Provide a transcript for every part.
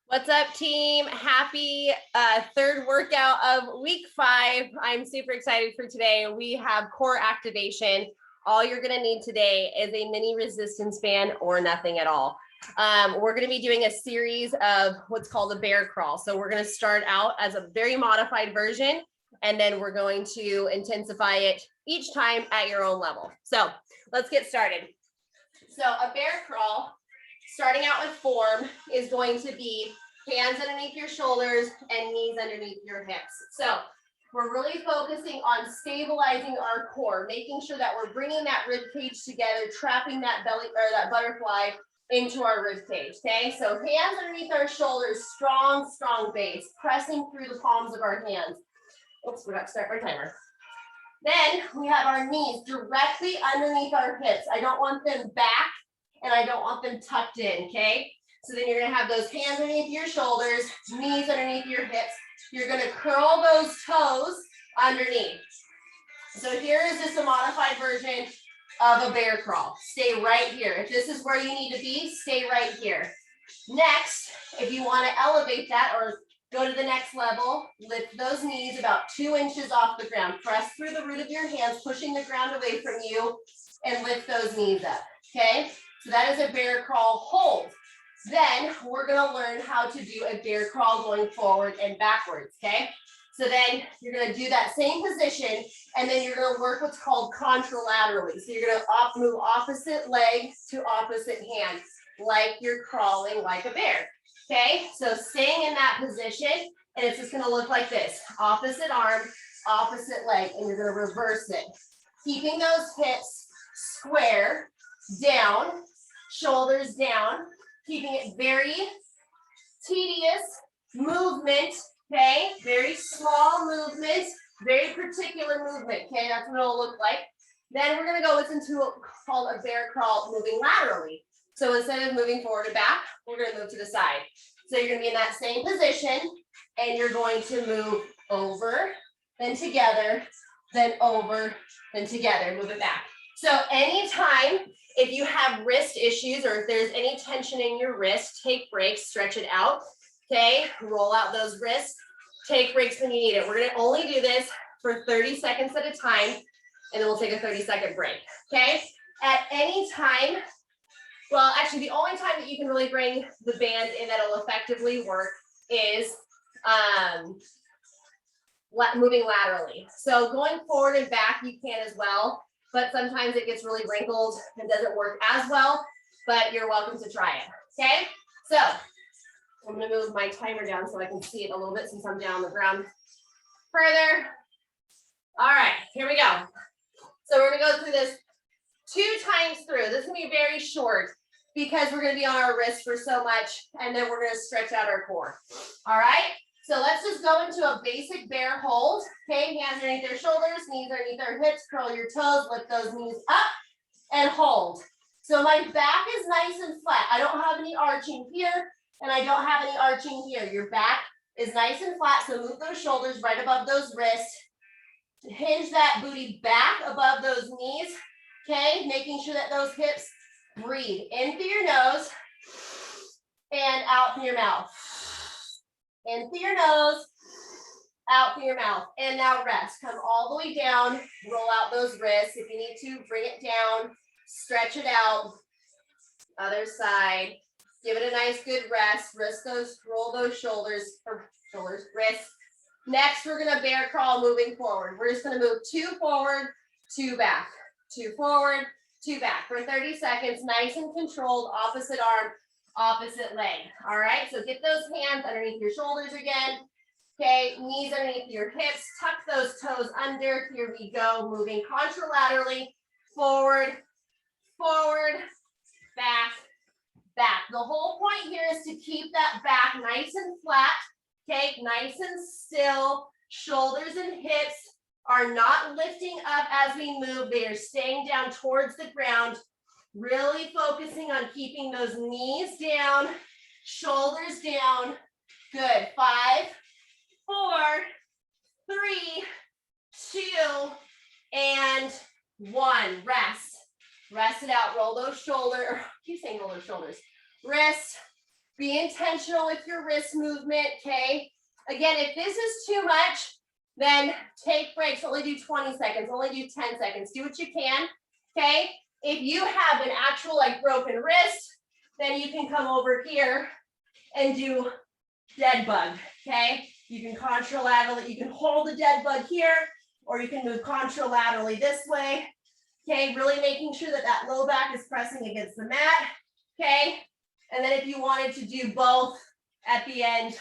What's up, team? Happy third workout of week 5. I'm super excited for today. We have core activation. All you're going to need today is a mini resistance band or nothing at all. We're going to be doing a series of what's called a bear crawl. So we're going to start out as a very modified version, and then we're going to intensify it each time at your own level. So let's get started. So a bear crawl, starting out with form, is going to be hands underneath your shoulders and knees underneath your hips. So we're really focusing on stabilizing our core, making sure that we're bringing that rib cage together, trapping that belly or that butterfly into our rib cage. Okay, so hands underneath our shoulders, strong base, pressing through the palms of our hands. Oops, we got to start our timer. Then we have our knees directly underneath our hips. I don't want them back and I don't want them tucked in, okay? So then you're gonna have those hands underneath your shoulders, knees underneath your hips. You're gonna curl those toes underneath. So here is just a modified version of a bear crawl. Stay right here. If this is where you need to be, stay right here. Next, if you wanna elevate that or go to the next level, lift those knees about 2 inches off the ground. Press through the root of your hands, pushing the ground away from you, and lift those knees up, okay? So that is a bear crawl hold. Then we're gonna learn how to do a bear crawl going forward and backwards, okay? So then you're gonna do that same position, and then you're gonna work what's called contralaterally. So you're gonna move opposite leg to opposite hand, like you're crawling like a bear. Okay, so staying in that position, and it's just gonna look like this. Opposite arm, opposite leg, and you're gonna reverse it. Keeping those hips square, down, shoulders down, keeping it very tedious movement, okay? Very small movement, very particular movement, okay? That's what it'll look like. Then we're gonna go into what's called a bear crawl moving laterally. So instead of moving forward and back, we're gonna move to the side. So you're gonna be in that same position and you're going to move over, then together, then over, then together, move it back. So anytime, if you have wrist issues or if there's any tension in your wrist, take breaks, stretch it out, okay? Roll out those wrists, take breaks when you need it. We're gonna only do this for 30 seconds at a time, and then we'll take a 30-second break, okay? At any time, well, actually, the only time that you can really bring the band in that'll effectively work is moving laterally. So going forward and back, you can as well, but sometimes it gets really wrinkled and doesn't work as well, but you're welcome to try it, okay? So I'm gonna move my timer down so I can see it a little bit since I'm down on the ground further. All right, here we go. So we're gonna go through this 2 times through. This is gonna be very short because we're gonna be on our wrist for so much, and then we're gonna stretch out our core. All right, so let's just go into a basic bear hold. Okay, hands underneath your shoulders, knees underneath our hips, curl your toes, lift those knees up, and hold. So my back is nice and flat. I don't have any arching here, and I don't have any arching here. Your back is nice and flat, so move those shoulders right above those wrists. Hinge that booty back above those knees. Okay, making sure that those hips breathe in through your nose and out through your mouth. In through your nose, out through your mouth. And now rest. Come all the way down, roll out those wrists. If you need to, bring it down, stretch it out. Other side. Give it a nice good rest. Roll those shoulders, wrists. Next, we're gonna bear crawl moving forward. We're just gonna move 2 forward, 2 back. 2 forward, 2 back for 30 seconds, nice and controlled, opposite arm, opposite leg. All right, so get those hands underneath your shoulders again. Okay, knees underneath your hips, tuck those toes under. Here we go, moving contralaterally, forward, forward, back, back. The whole point here is to keep that back nice and flat, okay, nice and still. Shoulders and hips are not lifting up as we move. They are staying down towards the ground, really focusing on keeping those knees down, shoulders down. Good. 5, 4, 3, 2, and 1. Rest. Rest it out. Roll those shoulders. Keep saying roll those shoulders. Wrist, Be intentional with your wrist movement, okay? Again, if this is too much, then take breaks. Only do 20 seconds, only do 10 seconds. Do what you can, okay? If you have an actual like broken wrist, then you can come over here and do dead bug, okay? You can contralaterally, you can hold the dead bug here, or you can move contralaterally this way, okay? Really making sure that that low back is pressing against the mat, okay? And then if you wanted to do both at the end,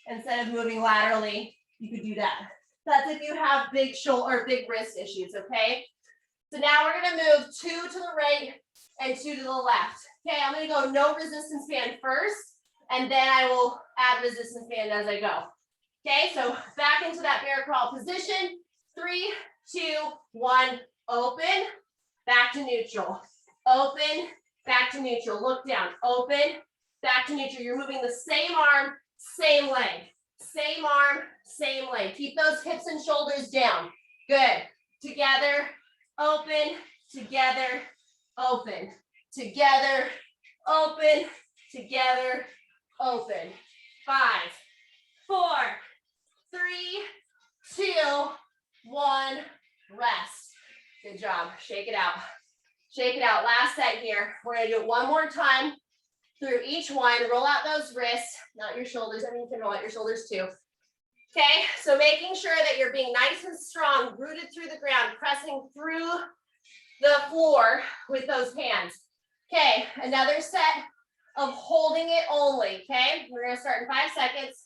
instead of moving laterally, you could do that. That's if you have big shoulder or big wrist issues, okay? So now we're gonna move 2 to the right and 2 to the left. Okay, I'm gonna go no resistance band first, and then I will add resistance band as I go. Okay, so back into that bear crawl position. 3, 2, 1, open, back to neutral. Open, back to neutral. Look down, open, back to neutral. You're moving the same arm, same leg. Same arm, same leg. Keep those hips and shoulders down. Good. Together, open, together, open, together, open, together, open. 5, 4, 3, 2, 1, rest. Good job. Shake it out. Shake it out. Last set here. We're gonna do it one more time through each one. Roll out those wrists, not your shoulders. I mean, you can roll out your shoulders too. Okay, so making sure that you're being nice and strong, rooted through the ground, pressing through the floor with those hands. Okay, another set of holding it only, okay? We're gonna start in 5 seconds.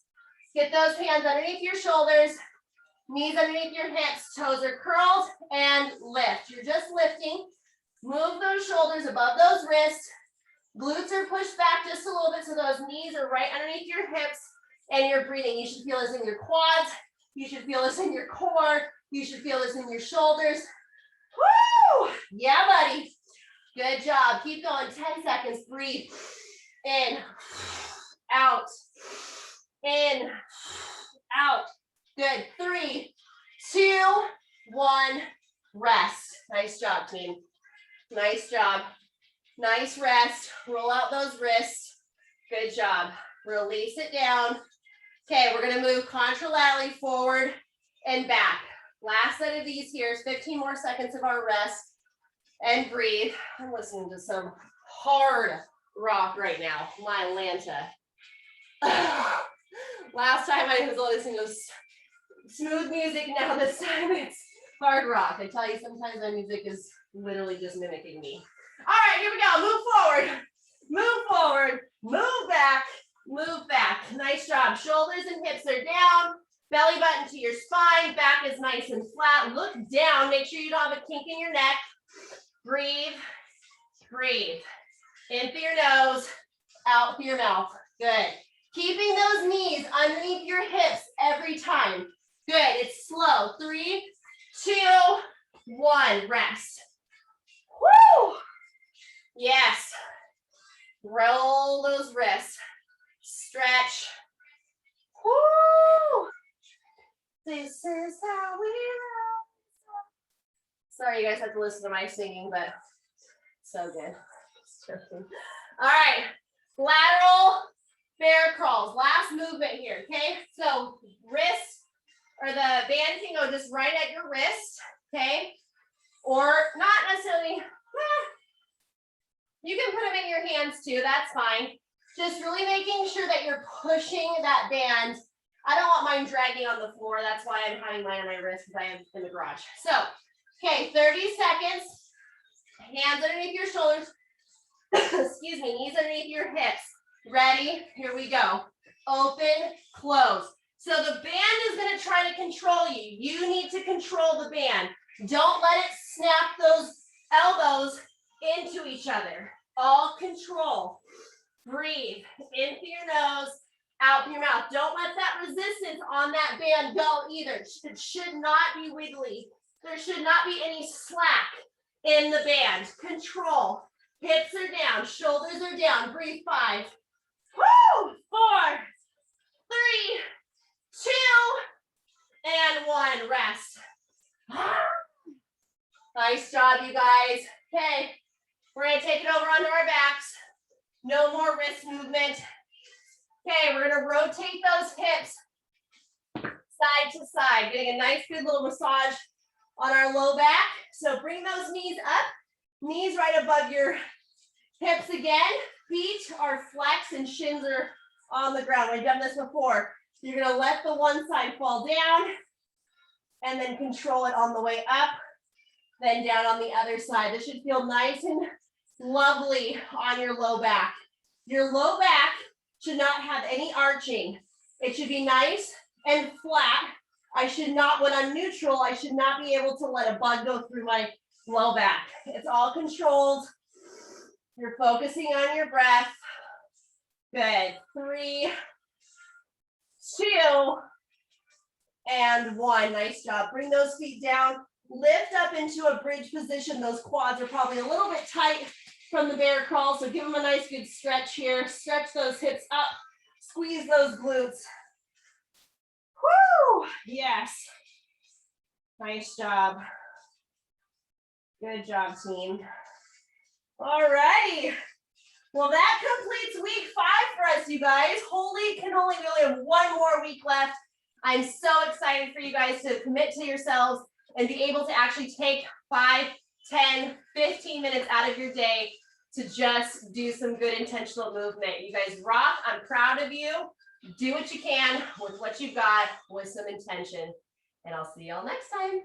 Get those hands underneath your shoulders, knees underneath your hips, toes are curled, and lift. You're just lifting. Move those shoulders above those wrists. Glutes are pushed back just a little bit so those knees are right underneath your hips. And you're breathing. You should feel this in your quads. You should feel this in your core. You should feel this in your shoulders. Woo! Yeah, buddy. Good job. Keep going. 10 seconds. Breathe. In. Out. In. Out. Good. 3, 2, 1. Rest. Nice job, team. Nice job. Nice rest. Roll out those wrists. Good job. Release it down. Okay, we're gonna move contralaterally forward and back. Last set of these here is 15 more seconds of our rest and breathe. I'm listening to some hard rock right now, my Atlanta. Last time I was listening to smooth music, now this time it's hard rock. I tell you, sometimes my music is literally just mimicking me. All right, here we go, move forward, move forward, move back. Move back. Nice job. Shoulders and hips are down. Belly button to your spine. Back is nice and flat. Look down. Make sure you don't have a kink in your neck. Breathe. Breathe. In through your nose. Out through your mouth. Good. Keeping those knees underneath your hips every time. Good. It's slow. 3, 2, 1. Rest. Woo! Yes. Roll those wrists. Stretch. Woo! This is how we roll. Sorry, you guys have to listen to my singing, but so good. All right, lateral bear crawls. Last movement here, okay? So wrist, or the band can go just right at your wrist, okay? Or not necessarily, you can put them in your hands too, that's fine. Just really making sure that you're pushing that band. I don't want mine dragging on the floor. That's why I'm having mine on my wrist because I am in the garage. So, okay, 30 seconds. Hands underneath your shoulders. Excuse me, knees underneath your hips. Ready? Here we go. Open, close. So the band is going to try to control you. You need to control the band. Don't let it snap those elbows into each other. All control. Breathe in through your nose, out through your mouth. Don't let that resistance on that band go either. It should not be wiggly. There should not be any slack in the band. Control. Hips are down, shoulders are down. Breathe. 5, 4, 3, 2, and 1. Rest. Nice job, you guys. Okay, we're gonna take it over onto our backs. No more wrist movement. Okay, we're gonna rotate those hips side to side, getting a nice good little massage on our low back. So bring those knees up, knees right above your hips again. Feet are flexed and shins are on the ground. We've done this before. You're gonna let the one side fall down and then control it on the way up, then down on the other side. This should feel nice and lovely on your low back. Your low back should not have any arching. It should be nice and flat. I should not, when I'm neutral, I should not be able to let a bug go through my low back. It's all controlled. You're focusing on your breath. Good. 3, 2, and 1. Nice job. Bring those feet down. Lift up into a bridge position. Those quads are probably a little bit tight from the bear crawl, so give them a nice good stretch here. Stretch those hips up. Squeeze those glutes. Woo! Yes. Nice job. Good job, team. All righty. Well, that completes week 5 for us, you guys. Holy cannoli, we only have 1 more week left. I'm so excited for you guys to commit to yourselves and be able to actually take 5, 10, 15 minutes out of your day to just do some good intentional movement. You guys rock. I'm proud of you. Do what you can with what you've got with some intention. And I'll see y'all next time.